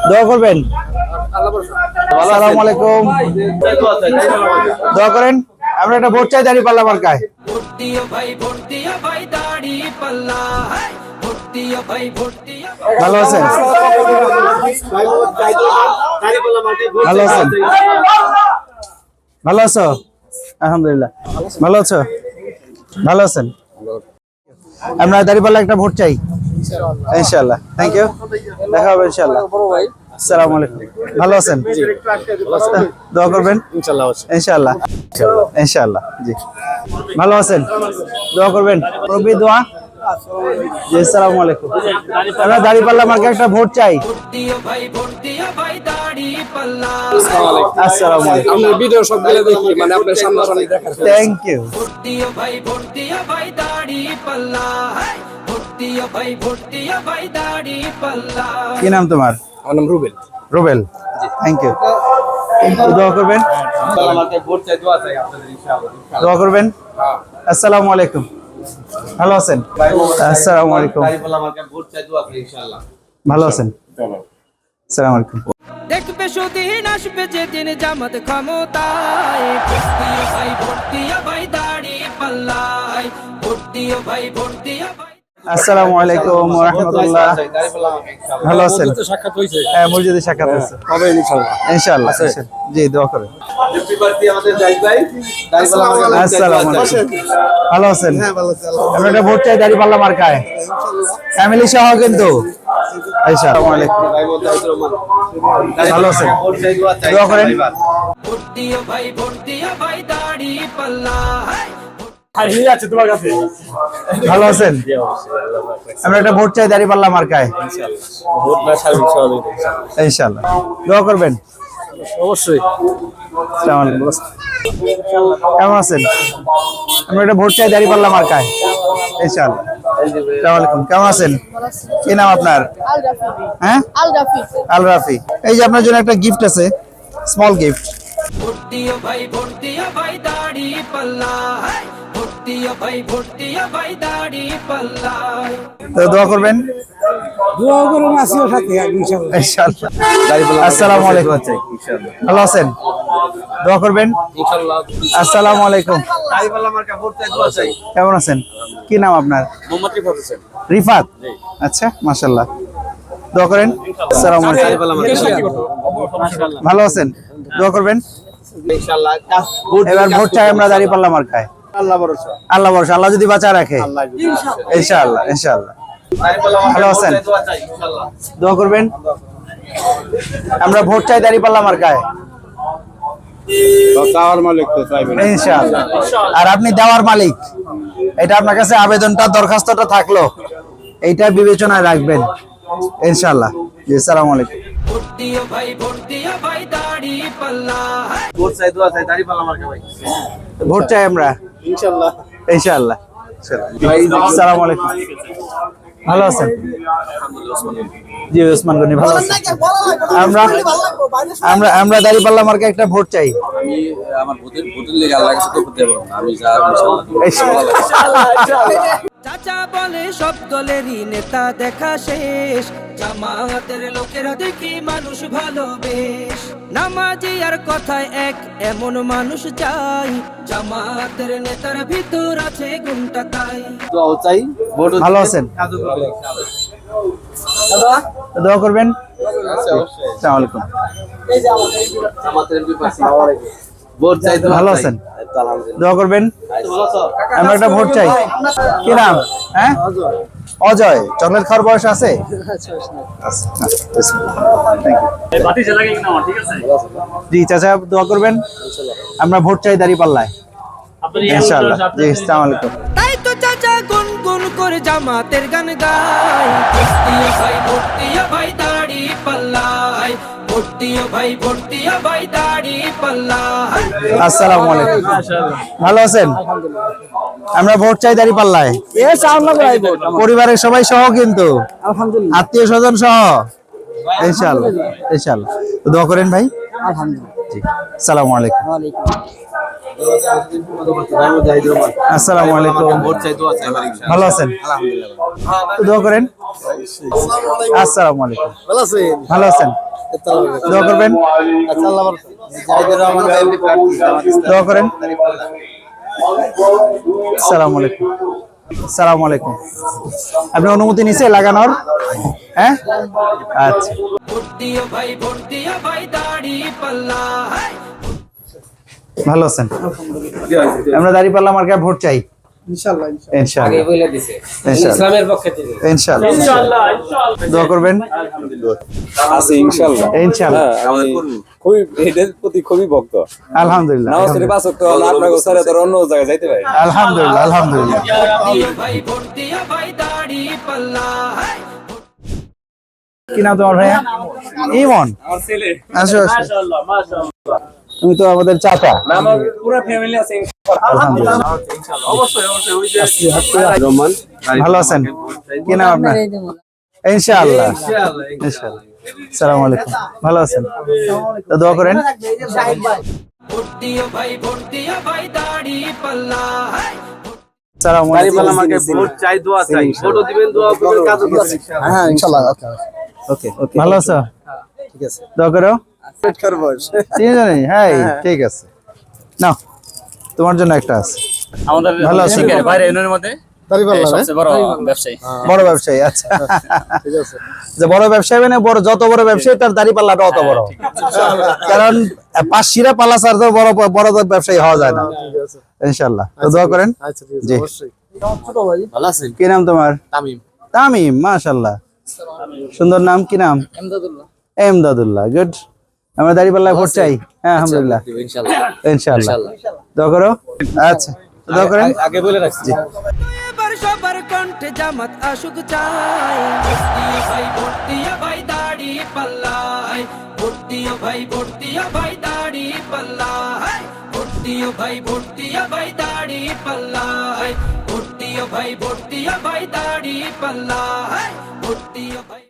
দোয়া করবেন। আসসালামু আলাইকুম। দোয়া করেন। আমরা একটা ভোট চাই দাঁড়িপাল্লা মার্কায়। ভালো আছেন? ভালো আছেন? ভালো আছো? আলহামদুলিল্লাহ। ভালো আছো? ভালো আছেন? আমরা দাঁড়িপাল্লা একটা ভোট চাই ইনশাআল্লাহ। Thank you. দেখা হবে ইনশাআল্লাহ। আসসালামু আলাইকুম। ভালো আছেন? দোয়া করবেন ইনশাআল্লাহ। ইনশাআল্লাহ ইনশাআল্লাহ। জি ভালো আছেন? দোয়া করবেন। রবি দোয়া। জি আসসালামু আলাইকুম। আমরা দাঁড়িপাল্লা মার্কে একটা ভোট চাই। আসসালামু আলাইকুম। আপনার ভিডিও সবগুলো দেখি, মানে আপনার সামনাসামনি দেখা। Thank you. কি নাম তোমার? আমার নাম রুবেল। রুবেল। Thank you. দোয়া করবেন। দোয়া করবেন। আসসালামু আলাইকুম। ভালো আছেন? আসসালামু আলাইকুম। ভালো আছেন? আসসালামু আলাইকুম। দেখবে সুদিন আসবে যেদিন জামাত ক্ষমতায়, ভাই ভোট দিয়া ভাই দাড়ি পাল্লায়, ভোট দিও ভাই, ভোট দিয়া ভাই। আসসালামু আলাইকুম ওয়া রাহমাতুল্লাহ। ভালো আছেন? সাক্ষাৎ হয়েছে? হ্যাঁ, মসজিদে সাক্ষাৎ আছে। হবে ইনশাআল্লাহ। ইনশাআল্লাহ। জি দোয়া করেন। আসসালামু আলাইকুম। ভালো আছেন? হ্যাঁ ভালো আছি। আমরা একটা ভোট চাই দাঁড়িপাল্লা মার্কায়, ফ্যামিলি সহ কিন্তু। আসসালামু আলাইকুম। ভালো আছেন? দোয়া করেন। ভোট দিও ভাই, ভোট দিয়া ভাই দাড়ি পাল্লায়। ভালো আছেন? আমরা একটা ভোট চাই দাঁড়িপাল্লা মার্কায় ইনশাআল্লাহ। দোয়া করবেন অবশ্যই। আসসালামু আলাইকুম। কেমন আছেন? আমরা একটা ভোট চাই দাঁড়িপাল্লা মার্কায় ইনশাআল্লাহ। আসসালামু আলাইকুম। কেমন আছেন? কি নাম আপনার? আল রাফি। হ্যাঁ, আল রাফি। আল রাফি। এই যে আপনার জন্য একটা গিফট আছে, স্মল গিফট। ভোট দিও ভাই, ভোট দিয়া ভাই দাড়ি পাল্লায়, ভোট দিও ভাই, ভোট দিয়া ভাই দাড়ি পাল্লায়। তো দোয়া করবেন দোয়া করুন আসিও সাথে ইনশাআল্লাহ। ইনশাআল্লাহ। আসসালামু আলাইকুম। ভালো আছেন? দোয়া করবেন ইনশাআল্লাহ। আসসালামু আলাইকুম। কেমন আছেন? কি নাম আপনার? মোহাম্মদ রিফাত হোসেন। রিফাত। আচ্ছা, মাশাআল্লাহ। দোয়া করেন। আসসালামু আলাইকুম। ভালো আছেন? দোয়া করবেন ইনশাআল্লাহ। এবার ভোট চাই আমরা দাঁড়িপাল্লা মার্কায়। আল্লাহ ভরসা। আল্লাহ ভরসা, আল্লাহ যদি বাঁচা রাখে। ইনশাআল্লাহ ইনশাআল্লাহ। ভালো আছেন? দোয়া করবেন। আমরা ভোট চাই দাঁড়িপাল্লা মার্কায় তাওয়ার মালিক তো চাইবেন ইনশাআল্লাহ। আর আপনি দেওয়ার মালিক, এটা আপনার কাছে আবেদনটা, দরখাস্তটা থাকলো, এইটা বিবেচনায় রাখবেন ইনশাআল্লাহ। জি আসসালামু আলাইকুম। ভোট দিও ভাই, ভোট দিয়া ভাই দাড়ি পাল্লায়। ভোট চাই আমরা ইনশাআল্লাহ। ইনশাআল্লাহ। আসসালামু আলাইকুম। ভালো আছেন? জি ওসমান গনি। ভালো আছেন? আমরা আমরা আমরা দাঁড়িপাল্লা মার্কে একটা ভোট চাই। আমি আমার ভোটের লেগে আল্লাহর কাছে তো করতে পারবো না। আমি যা চাচা বলে সব দলেরই নেতা দেখা শেষ, জামাতের লোকেরা দেখি মানুষ ভালো বেশ, নামাজি আর কথায় এক এমন মানুষ চাই, জামাতের নেতার ভিতর আছে গুণটা তাই। চাই ভোট। ভালো আছেন? দোয়া করবেন। আসসালামু আলাইকুম। ভোট চাই। ভালো আছেন? দোয়া করবেন। আমরা একটা ভোট চাই। কি নাম? হ্যাঁ, অজয়। চকলেট খাওয়ার বয়স আছে? জি চাচা, দোয়া করবেন। আমরা ভোট চাই দাঁড়িপাল্লায় ইনশাআল্লাহ। জি আসসালামু আলাইকুম। তাই তো চাচা গুন গুন করে জামাতের গান গায়, ভোট দিও ভাই, ভোট দিয়া ভাই দাড়ি পাল্লায়, ভোট দিও ভাই, ভোট দিয়া ভাই দাড়ি পাল্লায়। আসসালামু আলাইকুম। ভালো আছেন? আমরা ভোট চাই দাঁড়িপাল্লায় পরিবারের সবাই সহ, কিন্তু আত্মীয় স্বজন সহ ইনশাআল্লাহ ইনশাআল্লাহ। দোয়া করেন ভাই। জি আসসালামু আলাইকুম। আসসালামু আলাইকুম। ভালো আছেন? দোয়া করেন। আসসালামু আলাইকুম। ভালো আছেন? দোয়া করবেন, দোয়া করেন। আসসালামু আলাইকুম। আসসালামু আলাইকুম। আপনি অনুমতি নিছে লাগানোর? হ্যাঁ, আচ্ছা। ভোট দিও ভাই দাড়ি পাল্লা ভালো আছেন? আমরা দাঁড়িপাল্লা মার্কায় ভোট চাই ইনশাআল্লাহ। ইসলামের পক্ষে থেকে ইনশাআল্লাহ দোয়া করবেন। আছে ইনশাআল্লাহ। ইনশাআল্লাহ আমি খুবই এটার প্রতি খুবই ভক্ত। আলহামদুলিল্লাহ, নামাজ শরীফ পাঁচ ওয়াক্ত আপনার গোছারে তো অন্য জায়গায় যাইতে পারি। আলহামদুলিল্লাহ, আলহামদুলিল্লাহ। ভোট দিও ভাই দাড়ি পাল্লা কি নাম তোমার ভাইয়া? ইমন। আমার ছেলে আসো আসো। মাশাআল্লাহ মাশাআল্লাহ। তুমি তো আমাদের চাচা। আমার পুরো ফ্যামিলি আছে আলহামদুলিল্লাহ। ইনশাআল্লাহ। অবশ্যই অবশ্যই ওই যে রহমান ভালো আছেন? কি নাম আপনার? ইনশাআল্লাহ ইনশাআল্লাহ। আসসালামু আলাইকুম। ভালো আছেন? তো দোয়া করেন। ভোট দিও ভাই দাড়ি পাল্লা আসসালামু আলাইকুম। আমাকে ভোট চাই দোয়া চাই ভোটও দিবেন দোয়া করবেন কাজও করবেন হ্যাঁ ইনশাআল্লাহ। ওকে ওকে। ভালো আছো? ঠিক আছে। দোয়া করো। তিনজনেই? হ্যাঁ ঠিক আছে। নাও তোমার জন্য একটা আছে। আমাদের ভালো আছেন? বাইরে ইউনিয়নের মধ্যে সবচেয়ে বড় ব্যবসায়ী। বড় ব্যবসায়ী, আচ্ছা ঠিক আছে। যে বড় ব্যবসায়ী মানে বড়, যত বড় ব্যবসায়ী তার দাড়ি পাল্লাটা অত বড়, কারণ পাশিরা পাল্লা ছাড়া তো বড় বড় ব্যবসায়ী হওয়া যায় না। ইনশাআল্লাহ তো দোয়া করেন। জি ভালো আছেন? কি নাম তোমার? তামিম। তামিম, মাশাআল্লাহ সুন্দর নাম। কি নাম? এমদাদুল্লাহ। গুড। আমরা দাড়ি পাল্লায় ভোট চাই। হ্যাঁ আলহামদুলিল্লাহ ইনশাআল্লাহ। দোয়া করো। আচ্ছা দোয়া করেন। আগে বলে রাখছি। এবার সবার কণ্ঠে জামাত আসুক চাই। ভোট দিও ভাই দাড়ি পাল্লাই ভোট দিও ভাই দাড়ি পাল্লাই ভোট দিও ভাই দাড়ি পাল্লাই ভোট দিও ভাই দাড়ি পাল্লাই ভোট দিও ভাই